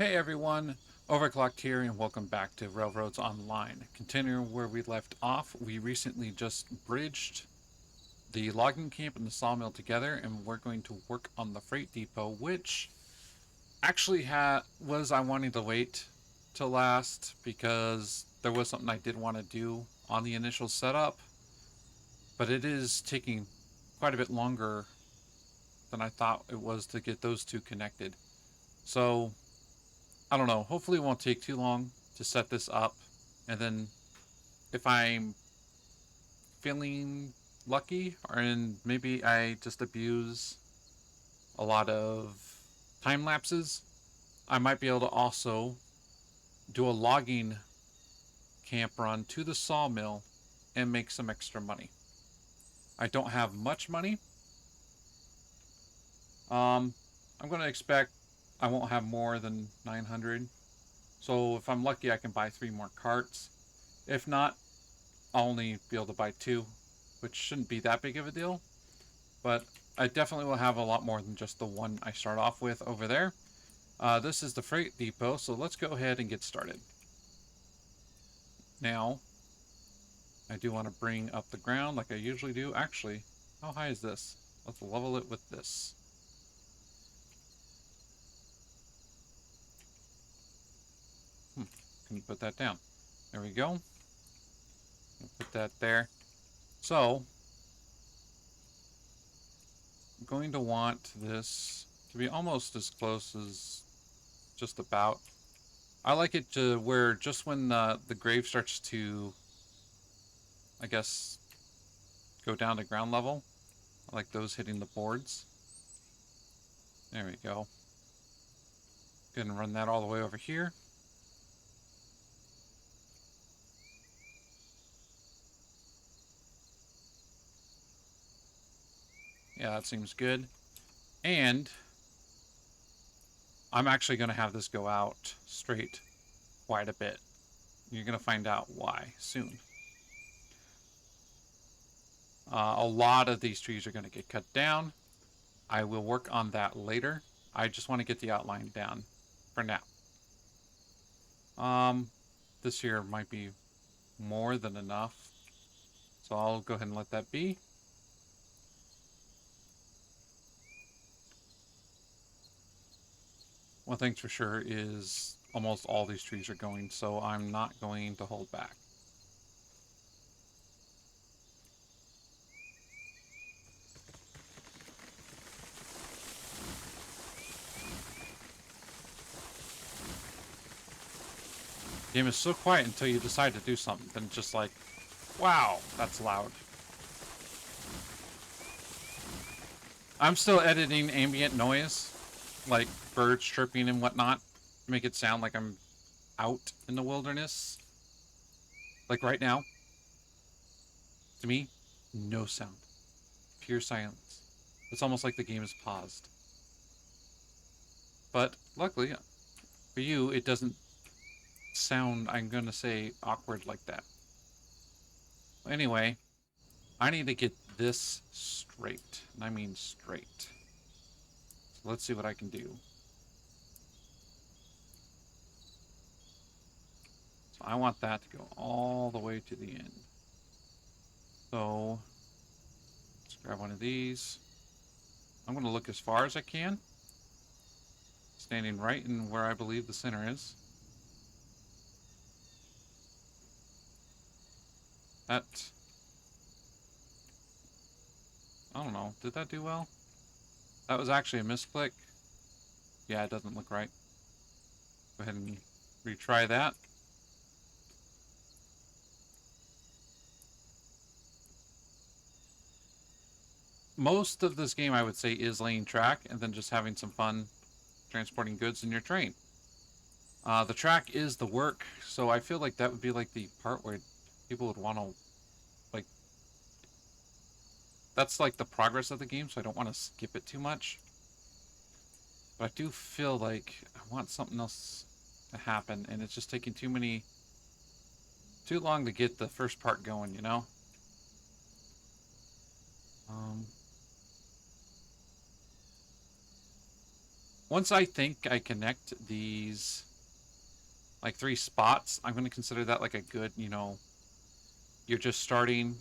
Hey everyone, Overclocked here and welcome back to Railroads Online. Continuing where we left off, we recently just bridged the logging camp and the sawmill together and we're going to work on the freight depot, which actually was I wanting to wait till last because there was something I did want to do on the initial setup, but it is taking quite a bit longer than I thought it was to get those two connected. So I don't know. Hopefully, it won't take too long to set this up. And then, if I'm feeling lucky, and maybe I just abuse a lot of time lapses, I might be able to also do a logging camp run to the sawmill and make some extra money. I don't have much money. Um, I'm going to expect I won't have more than 900. So if I'm lucky, I can buy 3 more carts. If not, I'll only be able to buy 2, which shouldn't be that big of a deal. But I definitely will have a lot more than just the one I start off with over there. This is the Freight Depot, so let's go ahead and get started. Now, I do want to bring up the ground like I usually do. Actually, how high is this? Let's level it with this. Can you put that down? There we go. Put that there. So, I'm going to want this to be almost as close as just about. I like it to where just when the grave starts to, I guess, go down to ground level, I like those hitting the boards. There we go. Go ahead and run that all the way over here. Yeah, that seems good. And I'm actually going to have this go out straight quite a bit. You're going to find out why soon. A lot of these trees are going to get cut down. I will work on that later. I just want to get the outline down for now. Um, this here might be more than enough. So I'll go ahead and let that be. One thing's for sure is almost all these trees are going, so I'm not going to hold back. The game is so quiet until you decide to do something, then it's just like, wow, that's loud. I'm still editing ambient noise, like birds chirping and whatnot, to make it sound like I'm out in the wilderness. Like right now, to me, no sound. Pure silence. It's almost like the game is paused. But luckily, for you, it doesn't sound, I'm gonna say, awkward like that. Anyway, I need to get this straight. And I mean straight. So let's see what I can do. So I want that to go all the way to the end. So let's grab one of these. I'm going to look as far as I can. Standing right in where I believe the center is. That, I don't know, did that do well? That was actually a misclick. Yeah, it doesn't look right. Go ahead and retry that. Most of this game, I would say, is laying track and then just having some fun transporting goods in your train. The track is the work, so I feel like that would be like the part where people would want to, like, that's like the progress of the game, so I don't want to skip it too much. But I do feel like I want something else to happen, and it's just taking too long to get the first part going, you know? Um, Once I think I connect these like 3 spots, I'm going to consider that like a good, you know, you're just starting.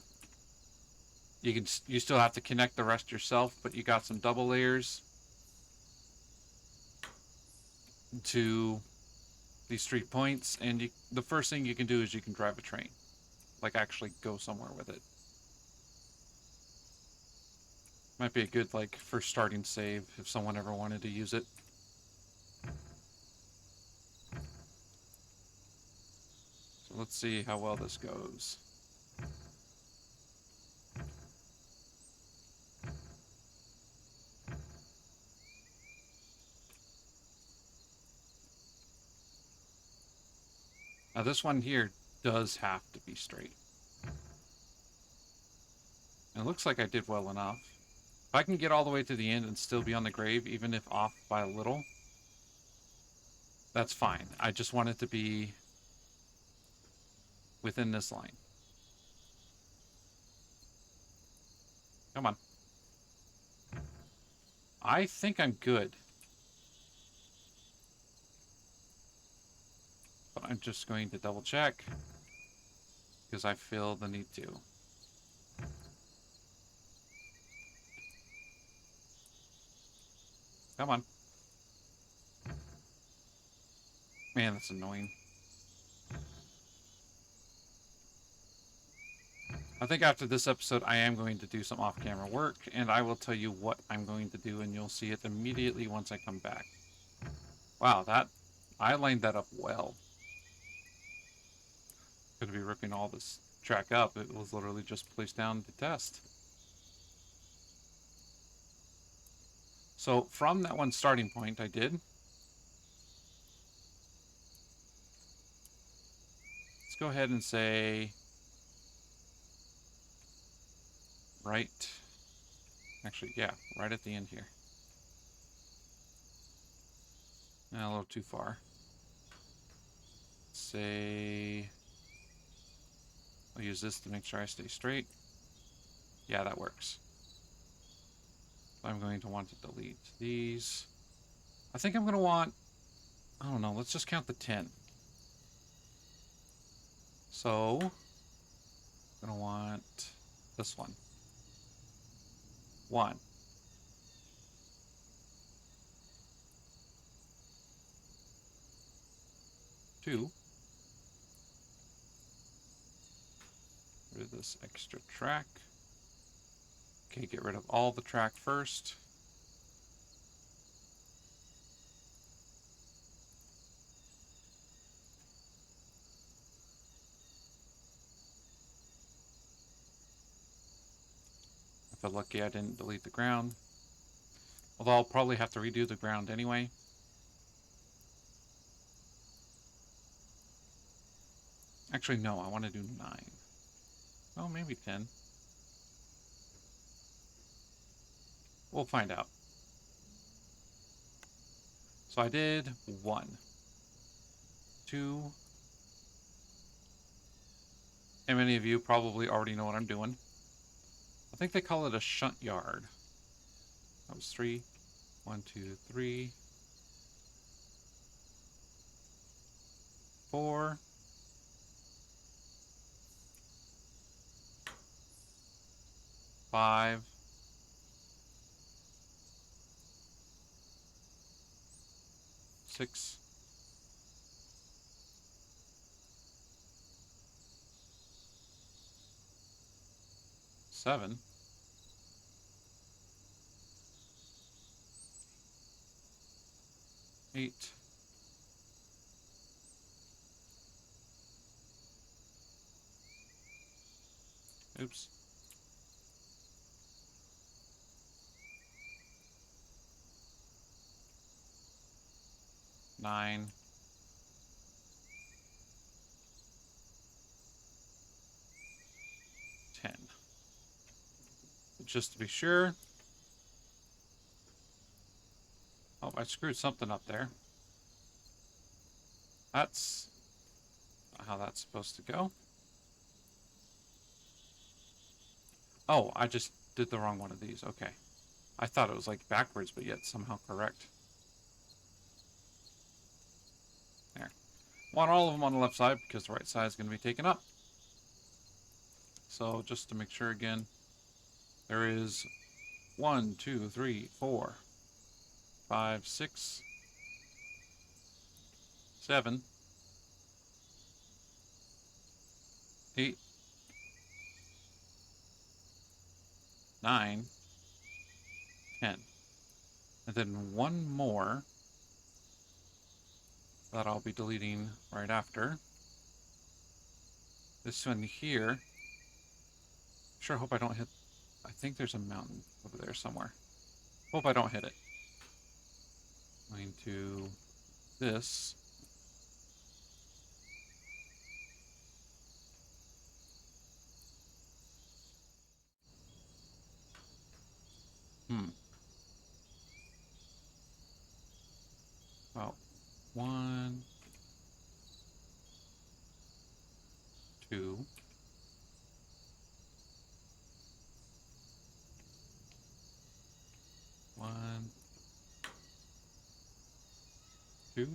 You still have to connect the rest yourself, but you got some double layers to these 3 points, and the first thing you can do is you can drive a train, like actually go somewhere with it. Might be a good like first starting save if someone ever wanted to use it. So let's see how well this goes. Now this one here does have to be straight. And it looks like I did well enough. If I can get all the way to the end and still be on the grave, even if off by a little, that's fine. I just want it to be within this line. Come on. I think I'm good. But I'm just going to double check because I feel the need to. Come on. Man, that's annoying. I think after this episode, I am going to do some off-camera work, and I will tell you what I'm going to do, and you'll see it immediately once I come back. Wow, I lined that up well. Could be ripping all this track up. It was literally just placed down to test. So from that one starting point I did, let's go ahead and say right, actually, yeah, right at the end here. A little too far. Say, I'll use this to make sure I stay straight. Yeah, that works. I'm going to want to delete these. I think I'm going to want, I don't know, let's just count the 10. So, I'm going to want this one. 1. 2. Rid of this extra track. Okay, get rid of all the track first. If I'm lucky I didn't delete the ground. Although I'll probably have to redo the ground anyway. Actually, no, I want to do 9. Oh, maybe 10. We'll find out. So I did 1, 2. And many of you probably already know what I'm doing. I think they call it a shunt yard. That was 3. 1, 2, 3. 4. 5. 6. 7. 8. 9. 10. Just to be sure. Oh, I screwed something up there. That's not how that's supposed to go. Oh, I just did the wrong one of these. Okay. I thought it was like backwards, but yet somehow correct. want all of them on the left side because the right side is going to be taken up. So just to make sure again, there is 1, 2, 3, 4, 5, 6, 7, 8, 9, 10. And then one more that I'll be deleting right after. This one here. Sure hope I don't hit. I think there's a mountain over there somewhere. Hope I don't hit it. Going to this. About 1, 2. 1, 2.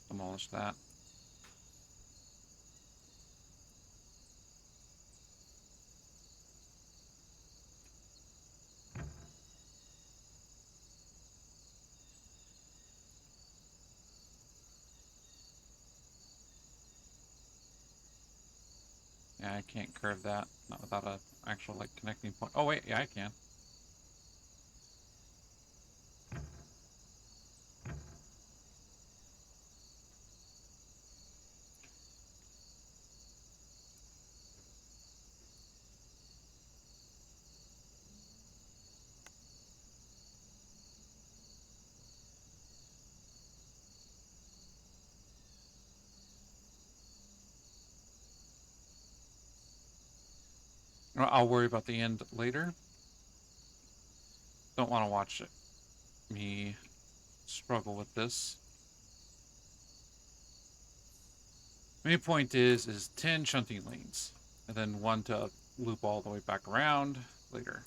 Demolish that. Yeah, I can't curve that. Not without a actual like connecting point. Oh wait, yeah I can. I'll worry about the end later. Don't want to watch it. Me struggle with this. Main point is 10 shunting lanes, and then 1 to loop all the way back around later.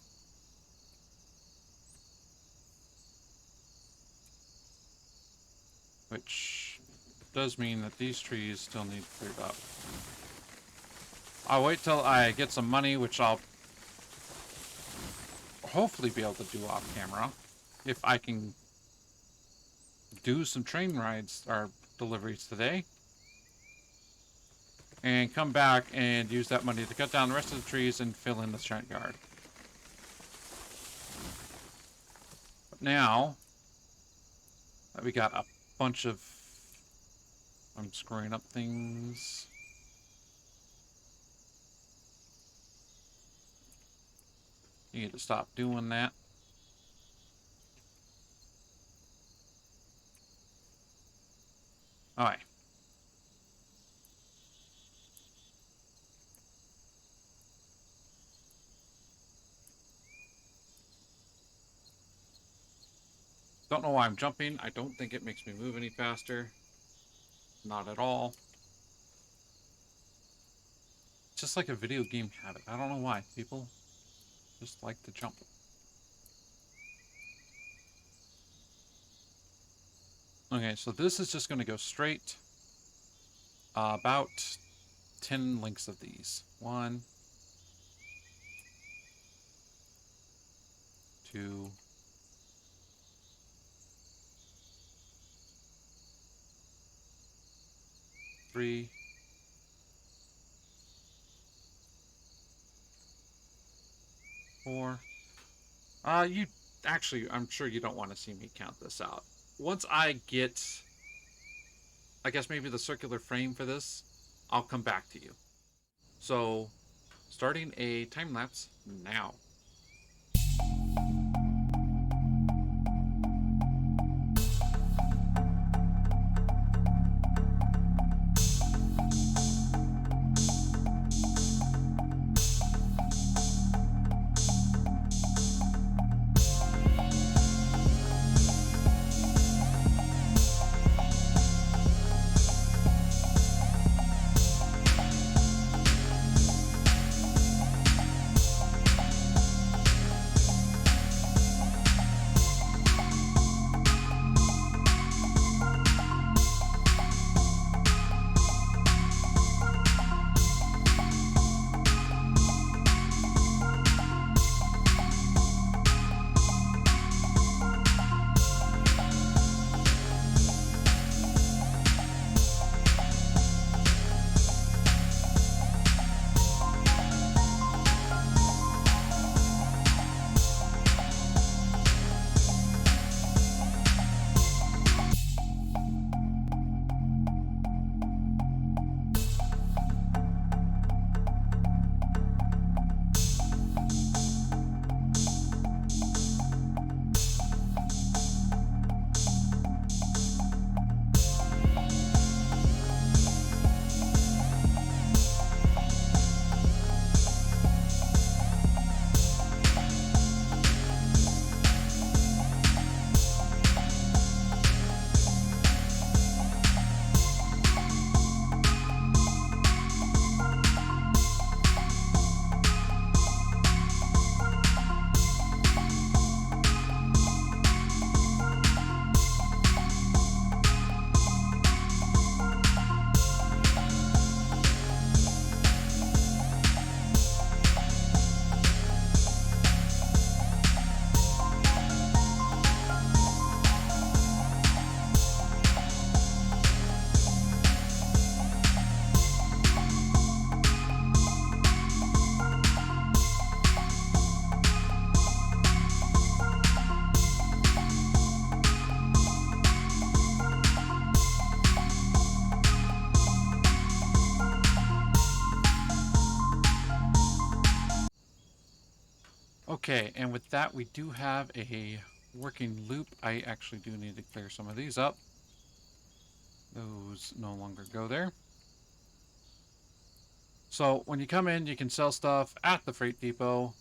Which does mean that these trees still need cleared up. I'll wait till I get some money, which I'll hopefully be able to do off camera. If I can do some train rides or deliveries today. And come back and use that money to cut down the rest of the trees and fill in the front yard. But now that we got a bunch of... I'm screwing up things. You need to stop doing that. Alright. Don't know why I'm jumping. I don't think it makes me move any faster. Not at all. Just like a video game habit. I don't know why. People just like to jump. Okay, so this is just going to go straight. About 10 links of these. 1, 2, 3, 4. You actually, I'm sure you don't want to see me count this out. Once I get, I guess maybe the circular frame for this, I'll come back to you. So, starting a time lapse now. Okay, and with that, we do have a working loop. I actually do need to clear some of these up. Those no longer go there. So when you come in, you can sell stuff at the Freight Depot.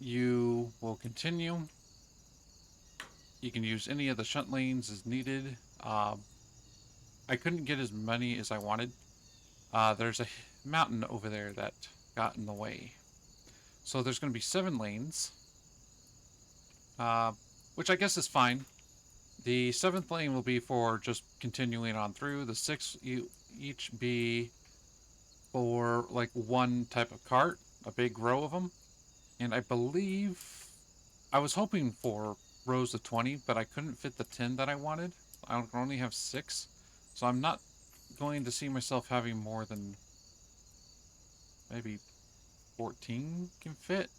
You will continue. You can use any of the shunt lanes as needed. I couldn't get as many as I wanted. There's a mountain over there that got in the way. So there's going to be 7 lanes, which I guess is fine. The 7th lane will be for just continuing on through. The 6 each be for like one type of cart, a big row of them. And I believe I was hoping for rows of 20, but I couldn't fit the 10 that I wanted. I can only have 6. So I'm not going to see myself having more than maybe 14 can fit.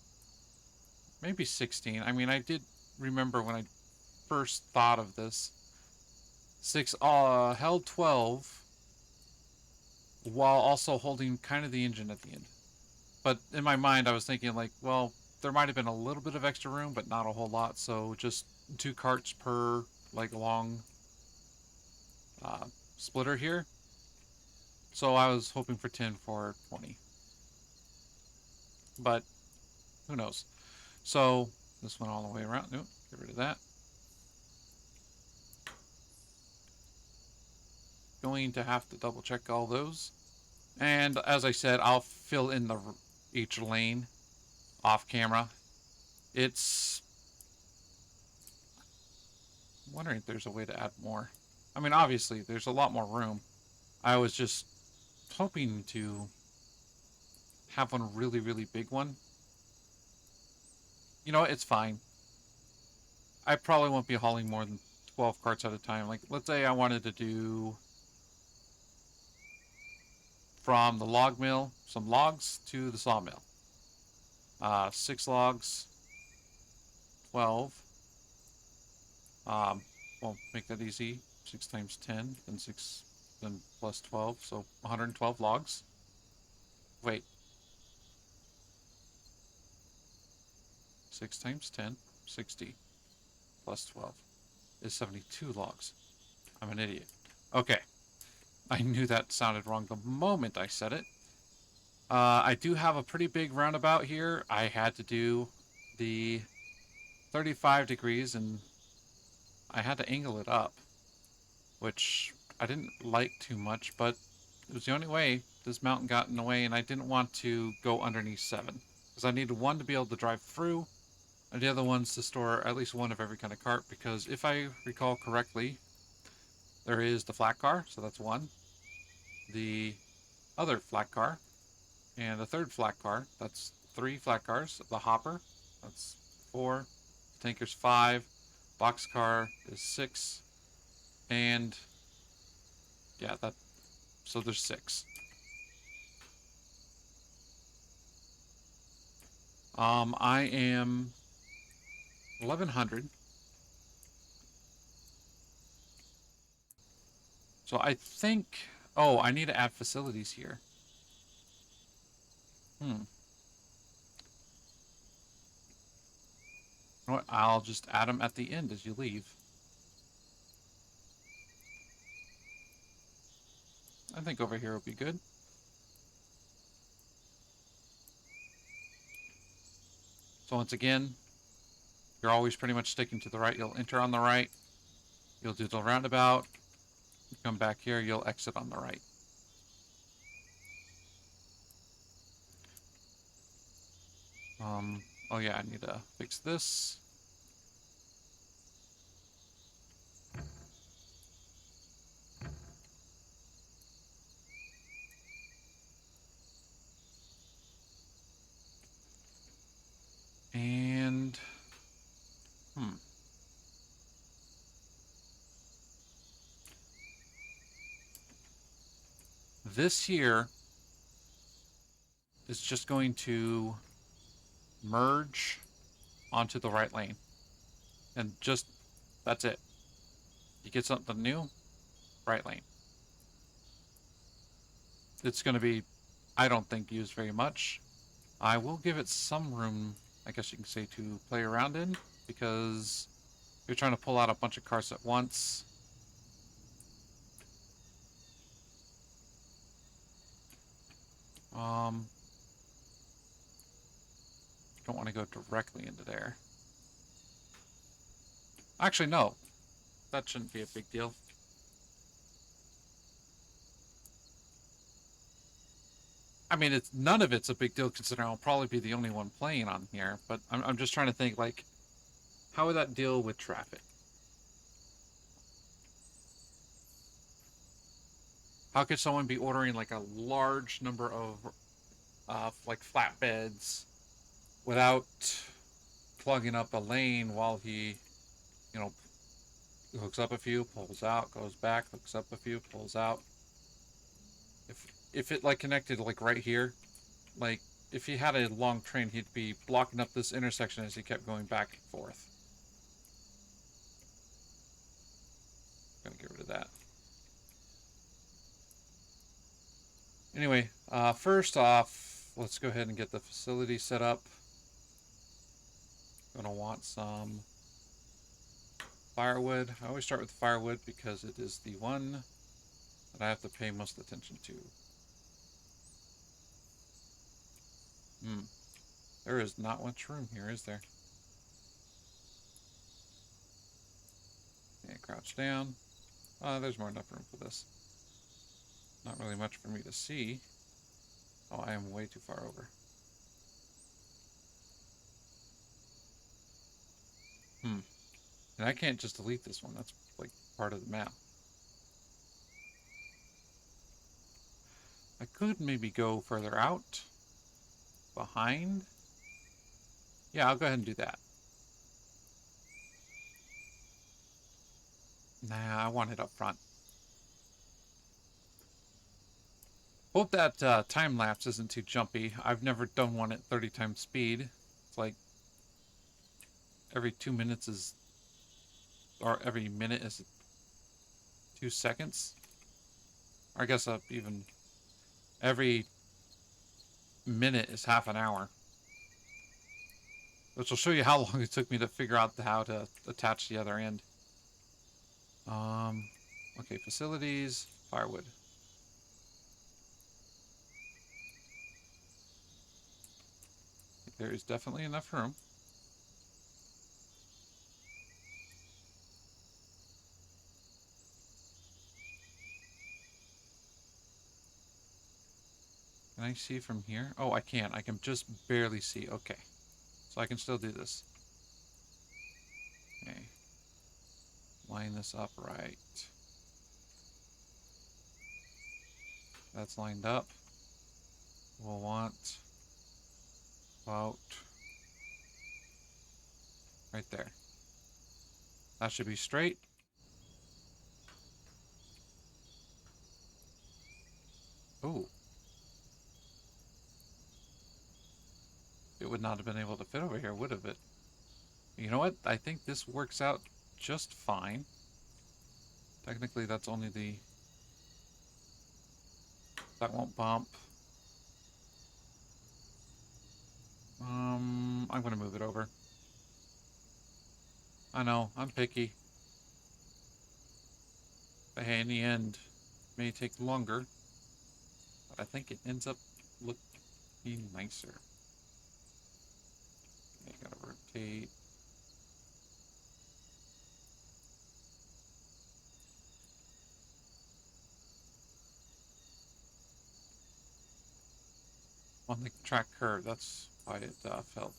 Maybe 16. I mean, I did remember when I first thought of this. 6 held 12 while also holding kind of the engine at the end. But in my mind, I was thinking like, well, there might have been a little bit of extra room, but not a whole lot. So just 2 carts per like long uh, splitter here. So I was hoping for 10 for 20. But who knows? So this went all the way around. Nope, get rid of that. Going to have to double check all those. And as I said, I'll fill in each lane off camera. It's... I'm wondering if there's a way to add more. I mean, obviously, there's a lot more room. I was just hoping to have one really, really big one. You know, it's fine. I probably won't be hauling more than 12 carts at a time. Like, let's say I wanted to do from the log mill, some logs to the sawmill. 6 logs, 12. Well, make that easy. 6 times 10, then 6, then plus 12, so 112 logs. Wait. 6 times 10, 60, plus 12 is 72 logs. I'm an idiot. Okay. I knew that sounded wrong the moment I said it. I do have a pretty big roundabout here. I had to do the 35 degrees and I had to angle it up, which I didn't like too much, but it was the only way. This mountain got in the way and I didn't want to go underneath 7 because I needed one to be able to drive through and the other one's to store at least one of every kind of cart, because if I recall correctly, there is the flat car, so that's 1. The other flat car, and the third flat car, that's 3 flat cars. The hopper, that's 4. Tanker's 5. Boxcar is 6. And yeah, so there's 6. I am 1100. So I think, oh, I need to add facilities here. You know what? I'll just add them at the end as you leave. I think over here will be good. So once again, you're always pretty much sticking to the right. You'll enter on the right. You'll do the roundabout. You come back here, you'll exit on the right. Oh yeah, I need to fix this. And, this here is just going to merge onto the right lane. And just, that's it. You get something new, right lane. It's going to be, I don't think, used very much. I will give it some room I guess you can say, to play around in, because you're trying to pull out a bunch of cars at once. Don't want to go directly into there. Actually, no. That shouldn't be a big deal. I mean, it's none of it's a big deal considering I'll probably be the only one playing on here. But I'm just trying to think, like, how would that deal with traffic? How could someone be ordering like a large number of like flatbeds without plugging up a lane while he, you know, hooks up a few, pulls out, goes back, hooks up a few, pulls out? If it like connected like right here, like if he had a long train, he'd be blocking up this intersection as he kept going back and forth. Gonna get rid of that. Anyway, first off, let's go ahead and get the facility set up. Gonna want some firewood. I always start with firewood because it is the one that I have to pay most attention to. There is not much room here, is there? Okay, crouch down. There's more than enough room for this. Not really much for me to see. Oh, I am way too far over. And I can't just delete this one. That's like part of the map. I could maybe go further out. Behind. Yeah, I'll go ahead and do that. Nah, I want it up front. Hope that time lapse isn't too jumpy. I've never done one at 30 times speed. It's like every 2 minutes is, or every minute is 2 seconds. Or I guess even every minute is half an hour. Which will show you how long it took me to figure out how to attach the other end. Okay, facilities, firewood. There is definitely enough room. Can I see from here? Oh, I can. I can just barely see. Okay. So I can still do this. Okay. Line this up right. That's lined up. We'll want about right there. That should be straight. Ooh. It would not have been able to fit over here, would have it? You know what? I think this works out just fine. Technically, that's only the... That won't bump. I'm gonna move it over. I know, I'm picky. But hey, in the end, it may take longer. But I think it ends up looking nicer. Okay, gotta rotate. On the track curve, that's why it felt,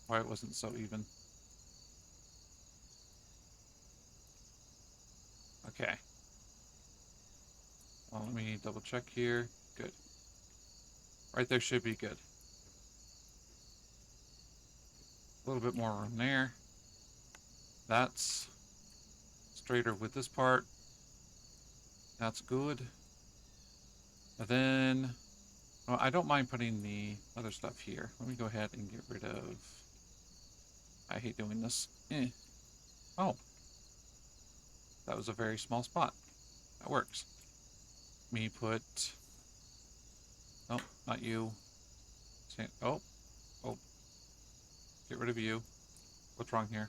why it wasn't so even. Okay. Well, let me double check here. Good. Right there should be good. A little bit more room there. That's straighter with this part. That's good. And then, well, I don't mind putting the other stuff here. Let me go ahead and get rid of, I hate doing this. Oh. That was a very small spot. That works. Me put, oh, not you. Oh, Get rid of you. What's wrong here?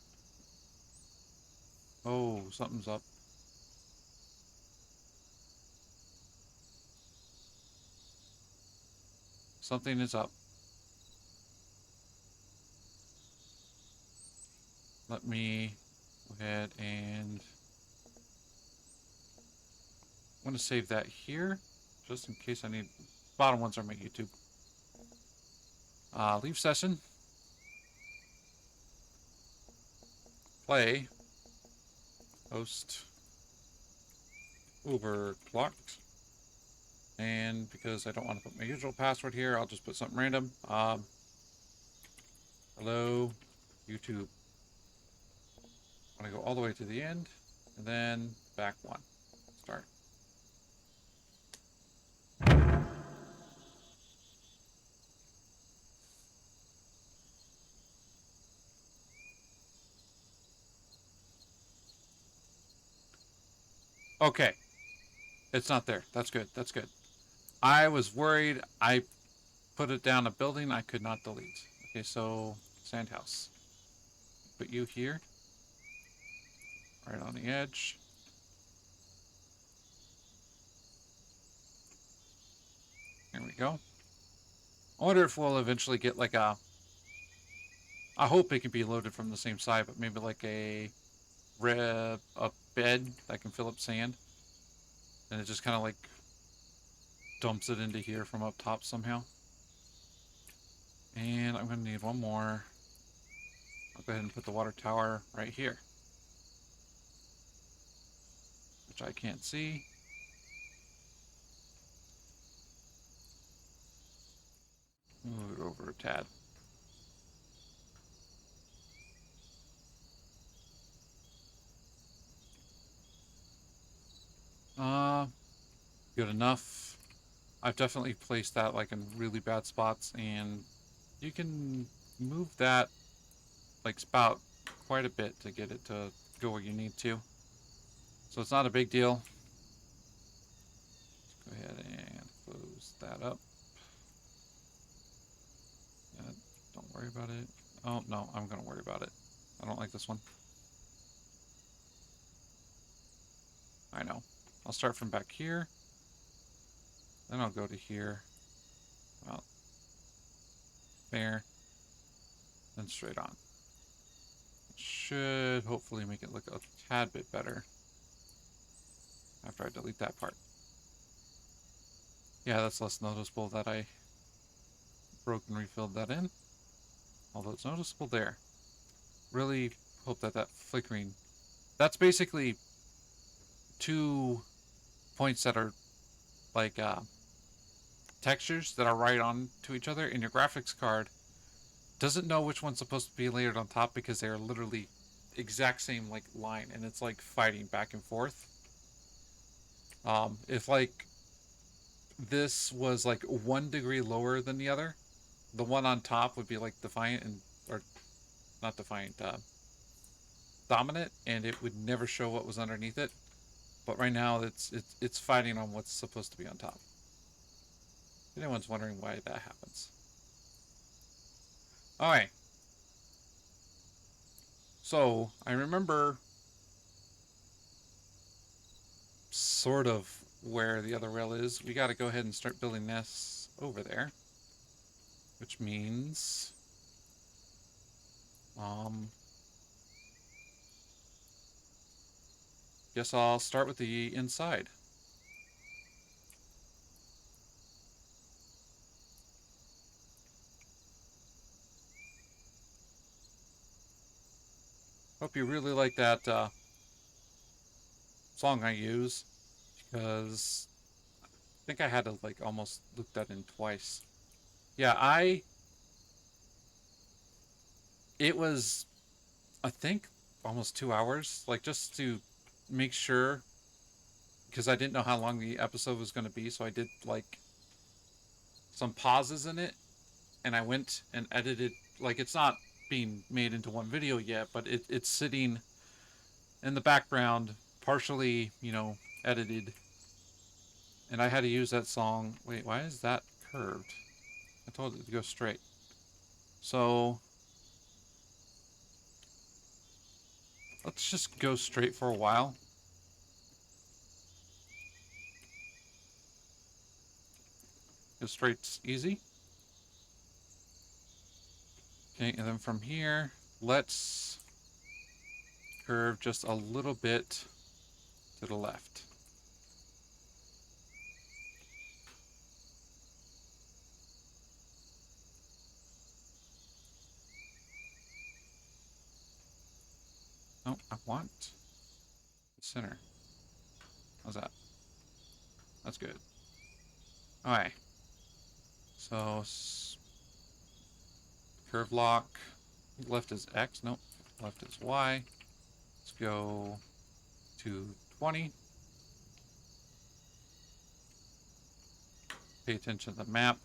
Oh, something's up. Something is up. Let me go ahead and I'm going to save that here, just in case I need. Bottom ones are my YouTube. Leave session. Play. Host. Overclocked. And because I don't want to put my usual password here, I'll just put something random. Hello, YouTube. I'm going to go all the way to the end, and then back one. Start. Okay. It's not there. That's good. That's good. I was worried. I put it down a building I could not delete. Okay, so sand house. Put you here. Right on the edge. There we go. I wonder if we'll eventually get like a... I hope it can be loaded from the same side, but maybe like a bed that can fill up sand. And it just kind of like dumps it into here from up top somehow. And I'm going to need one more. I'll go ahead and put the water tower right here, which I can't see. Move it over a tad. Good enough. I've definitely placed that like in really bad spots, and you can move that like spout quite a bit to get it to go where you need to. So it's not a big deal. Let's go ahead and close that up. Don't worry about it. Oh, no, I'm going to worry about it. I don't like this one. I know. I'll start from back here. Then I'll go to here. Well, there. Then straight on. Should hopefully make it look a tad bit better after I delete that part. Yeah, that's less noticeable that I broke and refilled that in. Although it's noticeable there. Really hope that that flickering... That's basically 2 points that are like textures that are right on to each other, and your graphics card doesn't know which one's supposed to be layered on top because they're literally exact same like line, and it's like fighting back and forth. If like this was like 1 degree lower than the other, the one on top would be like defiant and or not defiant, dominant, and it would never show what was underneath it. But right now it's fighting on what's supposed to be on top. If anyone's wondering why that happens. Alright. So I remember sort of where the other rail is. We got to go ahead and start building this over there, which means guess I'll start with the inside. Hope you really like that song I use, because I think I had to like almost loop that in twice. Yeah, it was, I think, almost 2 hours, like just to make sure, because I didn't know how long the episode was going to be, so I did like some pauses in it, and I went and edited, like it's not being made into one video yet, but it's sitting in the background, partially, edited, and I had to use that song. Wait, why is that curved? I told it to go straight. So Let's just go straight for a while. Go straight's easy. Okay, and then from here, let's curve just a little bit to the left. No, I want the center. How's that? That's good. Alright. So, curve lock. Left is X. Nope. Left is Y. Let's go to 20. Pay attention to the map.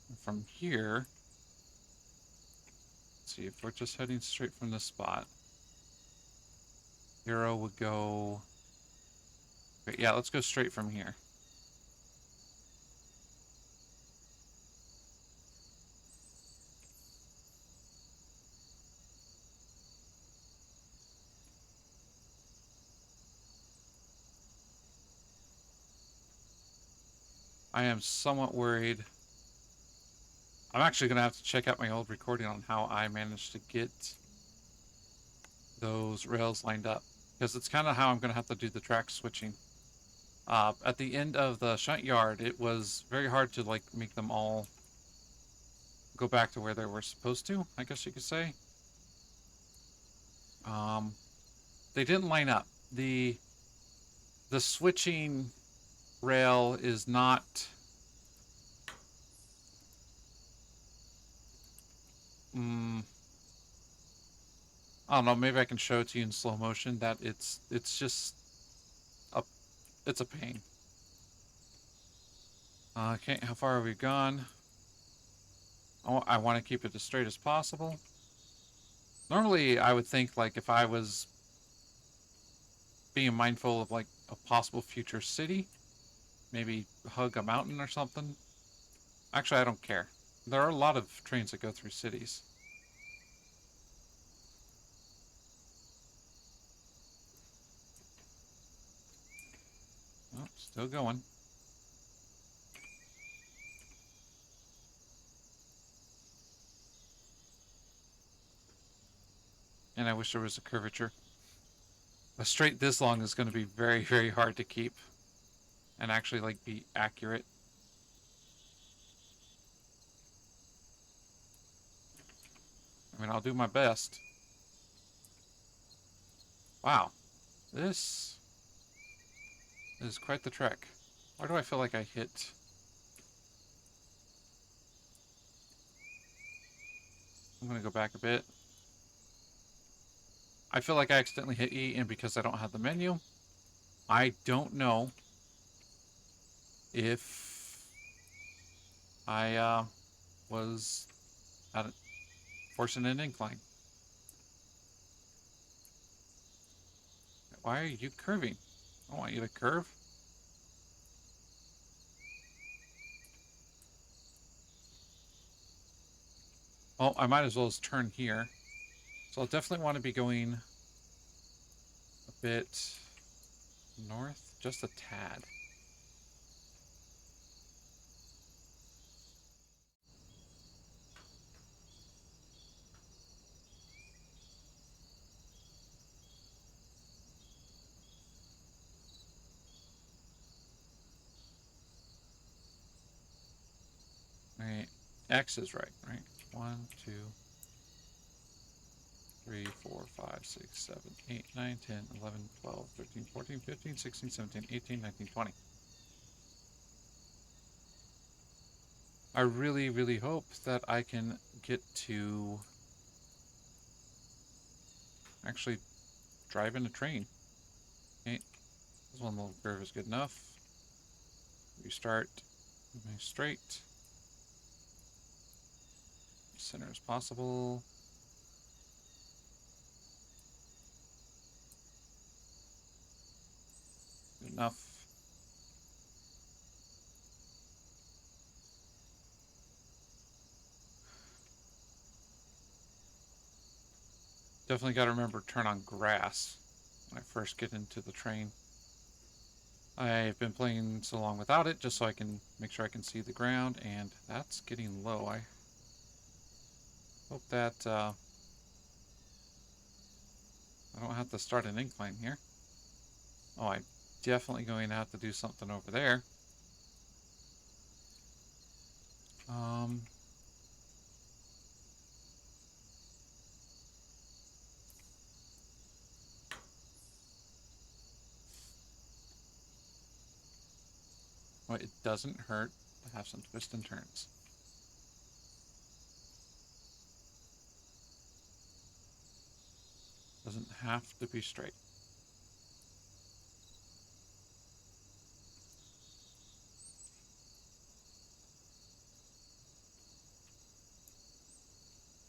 And from here, let's see if we're just heading straight from this spot. Arrow would go. Okay, yeah, let's go straight from here. I am somewhat worried. I'm actually going to have to check out my old recording on how I managed to get those rails lined up. Because it's kind of how I'm going to have to do the track switching. At the end of the shunt yard, it was very hard to like make them all go back to where they were supposed to, I guess you could say. They didn't line up. The switching rail is not I don't know, maybe I can show it to you in slow motion that it's just it's a pain. Okay, how far have we gone? Oh, I want to keep it as straight as possible. Normally, I would think like if I was being mindful of like a possible future city, maybe hug a mountain or something. Actually, I don't care. There are a lot of trains that go through cities. Oh, still going. And I wish there was a curvature. A straight this long is going to be very, very hard to keep and actually like be accurate. I mean, I'll do my best. Wow, this is quite the trek. Why do I feel like I hit? I'm going to go back a bit. I feel like I accidentally hit E, and because I don't have the menu, I don't know if I was forcing an incline. Why are you curving? I want you to curve. Oh, I might as well just turn here. So I'll definitely want to be going a bit north, just a tad. Right. X is right, right? 1, 2, 3, 4, 5, 6, 7, 8, 9, 10, 11, 12, 13, 14, 15, 16, 17, 18, 19, 20. I really, really hope that I can get to actually drive in a train. Okay, this one little curve is good enough. Restart, nice straight. Center as possible. enough. Definitely got to remember to turn on grass when I first get into the train. I've been playing so long without it just so I can make sure I can see the ground, and that's getting low. I hope that I don't have to start an incline here. Oh, I'm definitely going to have to do something over there. Um, well, it doesn't hurt to have some twists and turns. Doesn't have to be straight.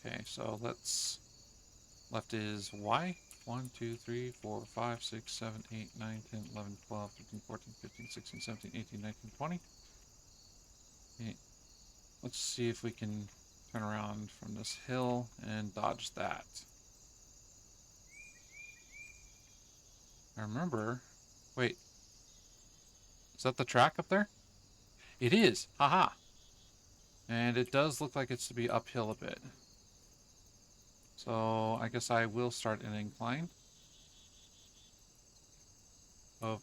Okay, so let's... Left is Y. 1, 2, 3, 4, 5, 6, 7, 8, 9, 10, 11, 12, 13, 14, 15, 16, 17, 18, 19, 20. Okay. Let's see if we can turn around from this hill and dodge that. I remember... Wait. Is that the track up there? It is! Haha! And it does look like it's to be uphill a bit. So I guess I will start an incline of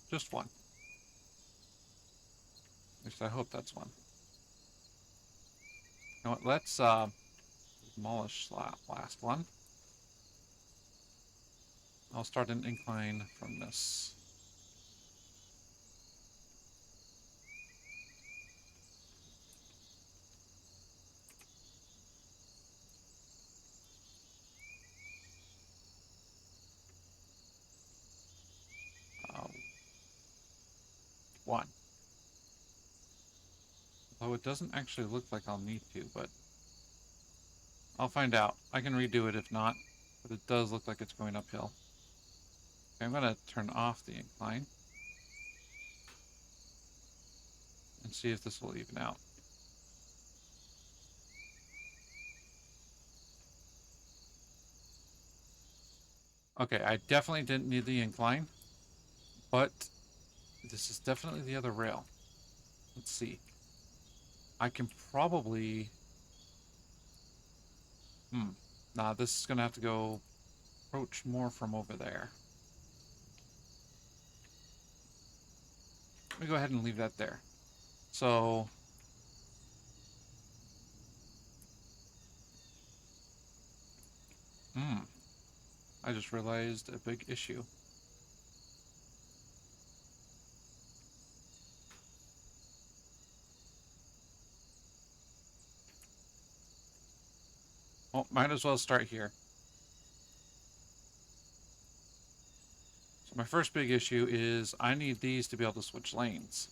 just one. At least I hope that's one. You know what, let's demolish last one. I'll start an incline from this. Uh, one. Although it doesn't actually look like I'll need to, but I'll find out. I can redo it if not, but it does look like it's going uphill. Okay, I'm going to turn off the incline and see if this will even out. Okay, I definitely didn't need the incline, but this is definitely the other rail. Let's see. I can probably... Nah, this is going to have to go approach more from over there. Let me go ahead and leave that there. So... I just realized a big issue. Well, might as well start here. So my first big issue is I need these to be able to switch lanes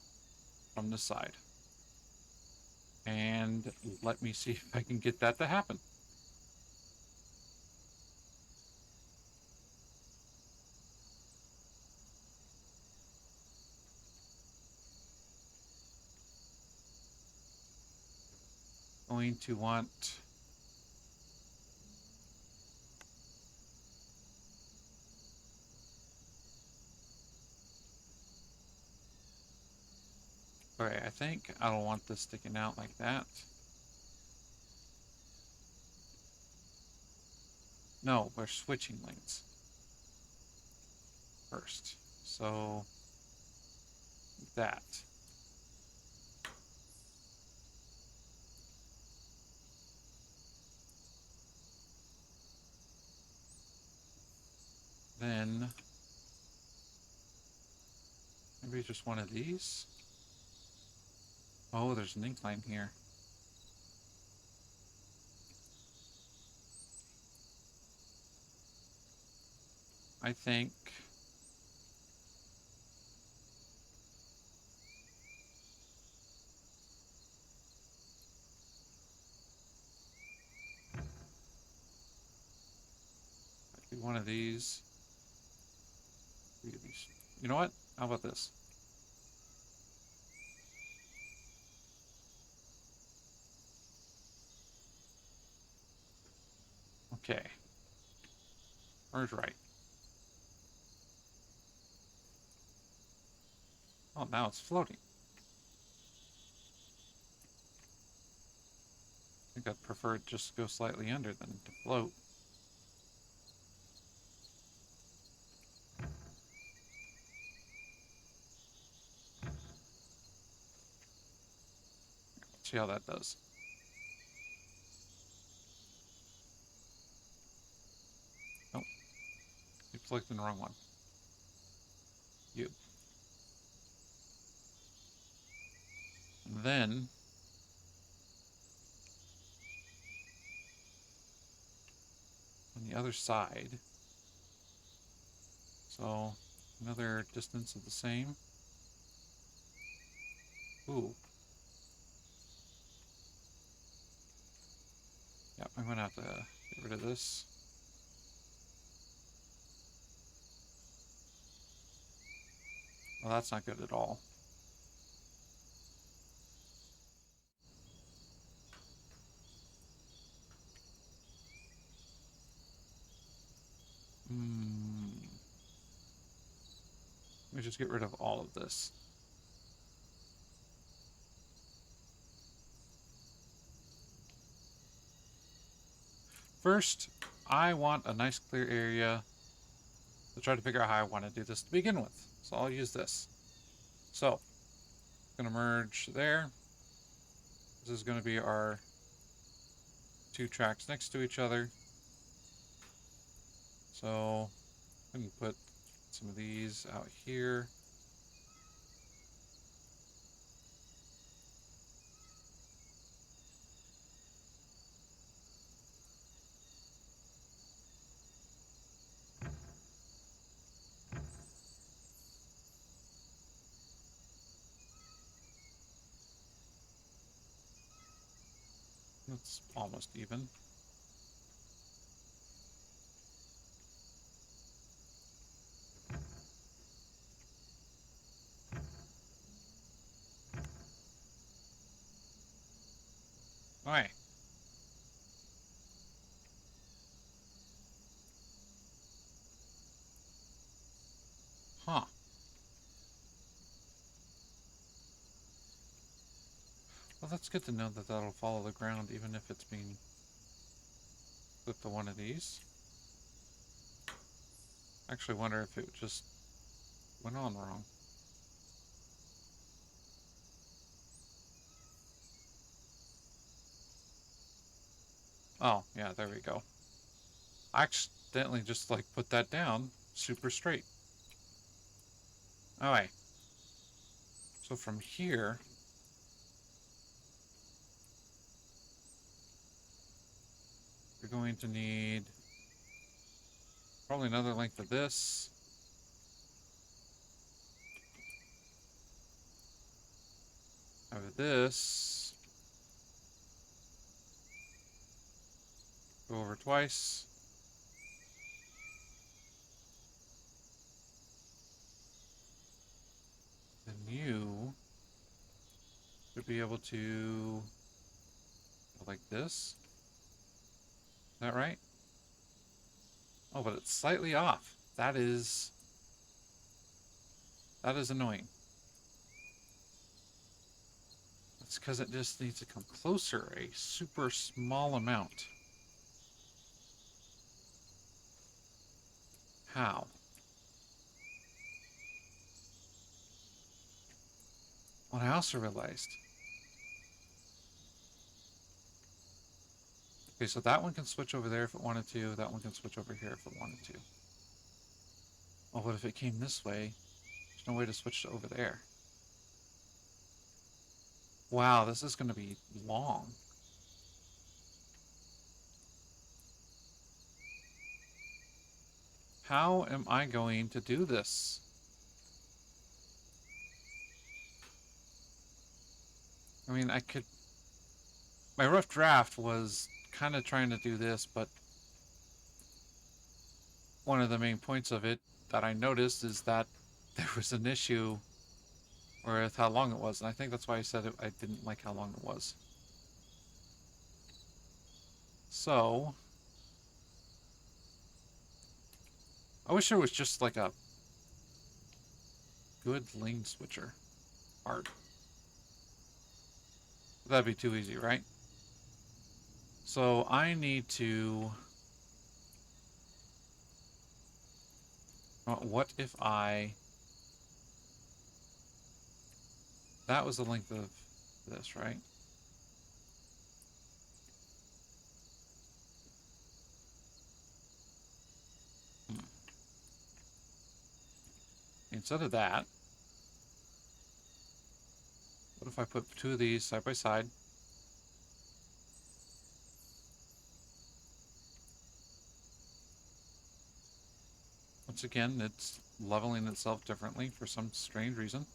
from this side. And let me see if I can get that to happen. Going to want... Okay, I think I don't want this sticking out like that. No, we're switching lanes first. So that. Then maybe just one of these. Oh, there's an incline here. I think... one of these. 3 of these. You know what? How about this? Okay. Merge right. Oh, now it's floating. I think I'd prefer it just to go slightly under than to float. Let's see how that does. Nope. You clicked in the wrong one. You. And then on the other side, so another distance of the same. Ooh. Yep, I'm gonna have to get rid of this. Well, that's not good at all. Let me just get rid of all of this. First, I want a nice clear area to try to figure out how I want to do this to begin with. So I'll use this. So, I'm going to merge there. This is going to be our 2 tracks next to each other. So, I'm going to put some of these out here. That's almost even. Alright. Huh. Well, that's good to know that that'll follow the ground even if it's being flipped to one of these. I actually wonder if it just went on wrong. Oh, yeah, there we go. I accidentally just like put that down super straight. Alright. So from here, you're going to need probably another length of this. Over this. Go over twice. Then you should be able to go like this. Is that right? Oh, but it's slightly off. That is annoying. That's because it just needs to come closer, a super small amount. How? What I also realized. Okay, so that one can switch over there if it wanted to. That one can switch over here if it wanted to. Oh, but if it came this way, there's no way to switch to over there. Wow, this is going to be long. How am I going to do this? I mean, I could... My rough draft was kind of trying to do this, but one of the main points of it that I noticed is that there was an issue with how long it was, and I think that's why I said I didn't like how long it was. So, I wish there was just like a good lane switcher part. That'd be too easy, right? So I need to... what if I... That was the length of this, right? Instead of that, what if I put two of these side by side? Once again, it's leveling itself differently for some strange reason.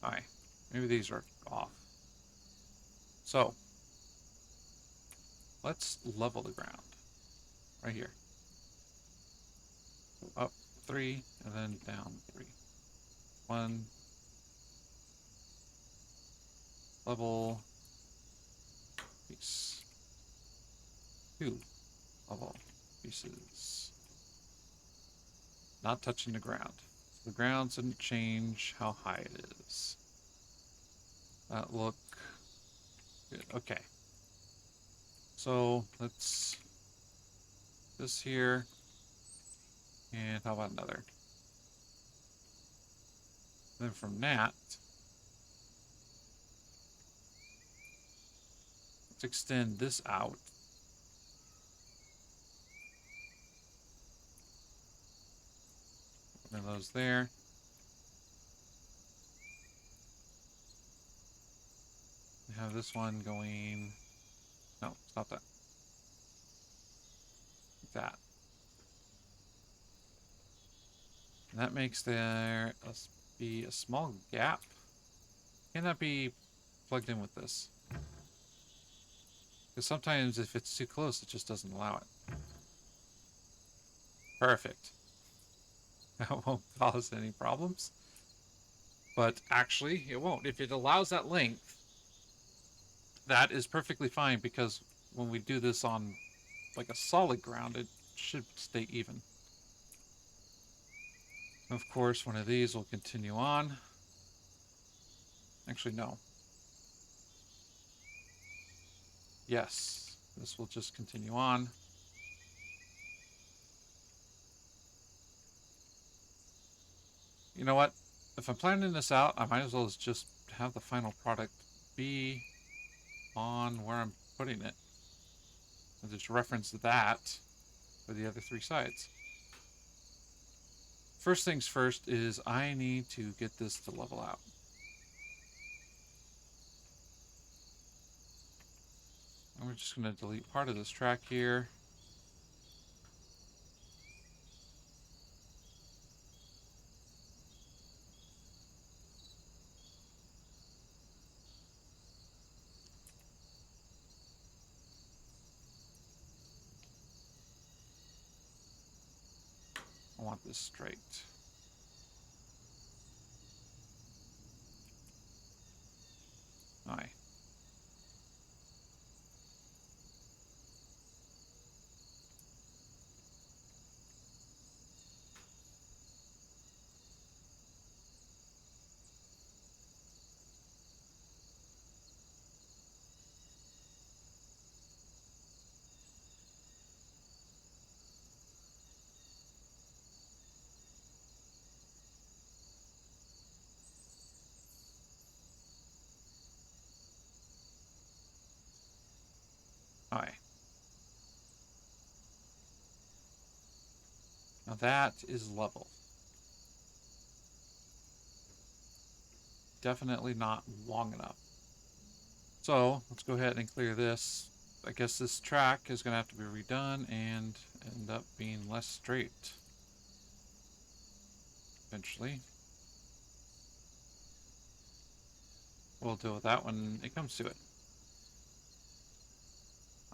Alright, maybe these are off. So, let's level the ground. Right here. So up 3, and then down 3. 1. Level. Piece. 2. Level. Pieces. Not touching the ground. So the ground didn't change how high it is. That look good. Okay. So let's this here, and how about another? Then from that, let's extend this out. One of those there. We have this one going. No, stop that. Like that. And that makes there be a small gap. Can that be plugged in with this? Because sometimes if it's too close, it just doesn't allow it. Perfect. That won't cause any problems. But actually, it won't. If it allows that length, that is perfectly fine, because when we do this on like a solid ground, it should stay even. Of course, one of these will continue on. Actually, no. Yes, this will just continue on. You know what? If I'm planning this out, I might as well just have the final product be on where I'm putting it. I'll just reference that for the other 3 sides. First things first is I need to get this to level out. And we're just going to delete part of this track here. I want this straight. Alright. Alright. Now that is level. Definitely not long enough. So let's go ahead and clear this. I guess this track is going to have to be redone and end up being less straight eventually. we'll deal with that when it comes to it.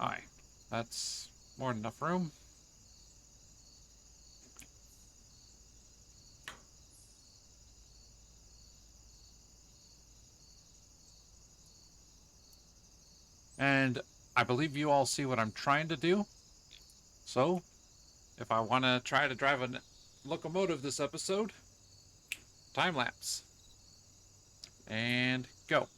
Alright, that's more than enough room. And I believe you all see what I'm trying to do. So, if I want to try to drive a locomotive this episode, time lapse. And go.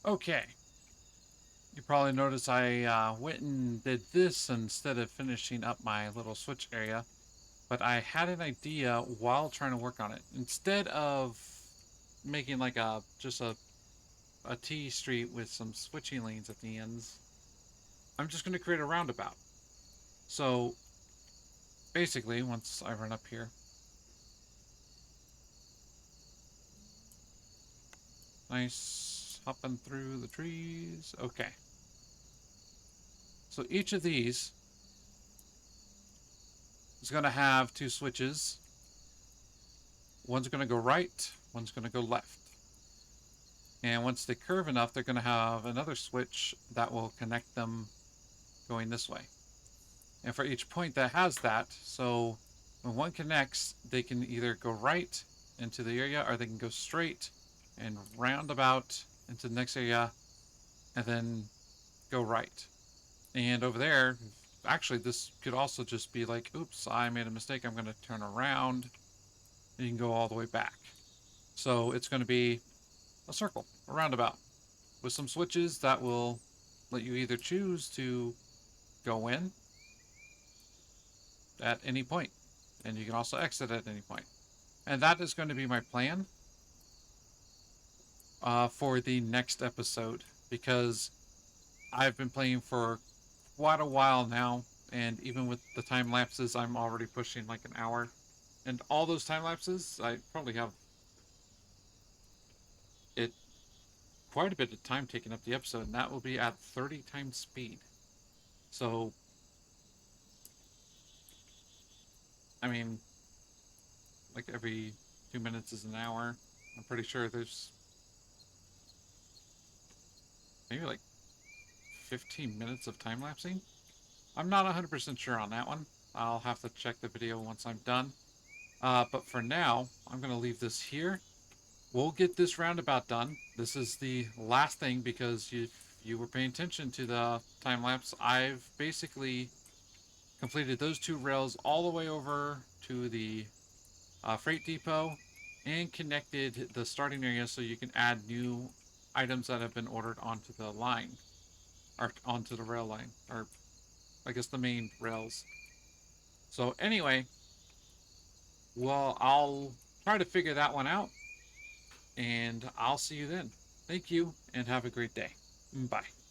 Okay. You probably noticed I went and did this instead of finishing up my little switch area. But I had an idea while trying to work on it. Instead of making like a T street with some switching lanes at the ends, I'm just going to create a roundabout. So basically, once I run up here, nice hopping through the trees. Okay. So each of these is going to have two switches. One's going to go right, one's going to go left. And once they curve enough, they're going to have another switch that will connect them going this way. And for each point that has that, so when one connects, they can either go right into the area or they can go straight and round about into the next area and then go right. And over there, actually, this could also just be like, oops, I made a mistake. I'm going to turn around. And you can go all the way back. So it's going to be a circle, a roundabout, with some switches that will let you either choose to go in at any point, and you can also exit at any point. And that is going to be my plan for the next episode, because I've been playing for quite a while now, and even with the time lapses, I'm already pushing like an hour. And all those time lapses, I probably have it quite a bit of time taken up the episode, and that will be at 30 times speed. So, I mean, like every 2 minutes is an hour. I'm pretty sure there's maybe like 15 minutes of time lapsing. I'm not 100% sure on that one. I'll have to check the video once I'm done. But for now, I'm going to leave this here. We'll get this roundabout done. This is the last thing because if you were paying attention to the time lapse, I've basically completed those two rails all the way over to the Freight Depot and connected the starting area so you can add new items that have been ordered onto the line or onto the rail line, or I guess the main rails. So anyway, well, I'll try to figure that one out and I'll see you then. Thank you and have a great day. Bye.